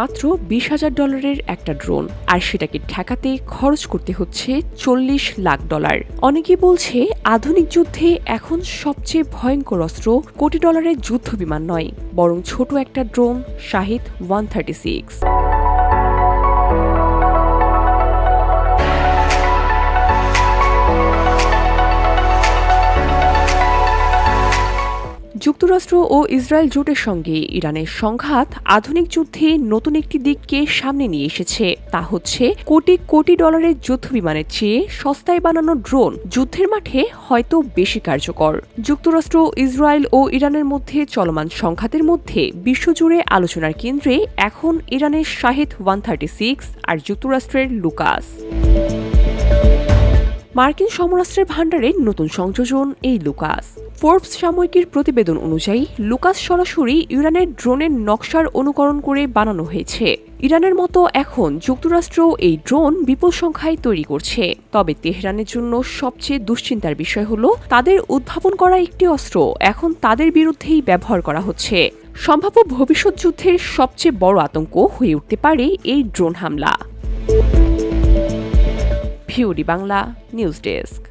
মাত্র $20,000 একটা ড্রোন, আর সেটাকে ঠেকাতে খরচ করতে হচ্ছে $40 লাখ। অনেকেই বলছে আধুনিক যুদ্ধে এখন সবচেয়ে ভয়ঙ্কর অস্ত্র কোটি ডলারের যুদ্ধ বিমান নয়, বরং ছোট একটা ড্রোন শাহিদ 136। যুক্তরাষ্ট্র ও ইসরায়েল জোটের সঙ্গে ইরানের সংঘাত আধুনিক যুদ্ধে নতুন একটি দিককে সামনে নিয়ে এসেছে। তা হচ্ছে কোটি কোটি ডলারের যুদ্ধ বিমানের চেয়ে সস্তায় বানানো ড্রোন যুদ্ধের মাঠে হয়তো বেশি কার্যকর। যুক্তরাষ্ট্র, ইসরায়েল ও ইরানের মধ্যে চলমান সংঘাতের মধ্যে বিশ্বজুড়ে আলোচনার কেন্দ্রে এখন ইরানের শাহিদ 136 আর যুক্তরাষ্ট্রের লুকাস। মার্কিন সমরাস্ত্রের ভাণ্ডারে নতুন সংযোজন এই লুকাস। ফোর্বস সাময়িকীর প্রতিবেদন অনুযায়ী লুকাস সরাসরি ইরানের ড্রোনের নকশার অনুকরণ করে বানানো হয়েছে। ইরানের মতো এখন যুক্তরাষ্ট্র এই ড্রোন বিপুল সংখ্যায় তৈরি করছে। তবে তেহরানের জন্য সবচেয়ে দুশ্চিন্তার বিষয় হলো তাদের উদ্ভাবন করা একটি অস্ত্র এখন তাদের বিরুদ্ধেই ব্যবহার করা হচ্ছে। সম্ভাব্য ভবিষ্যৎ যুদ্ধের সবচেয়ে বড় আতঙ্ক হয়ে উঠতে পারে এই ড্রোন হামলা। VOD Bangla news desk.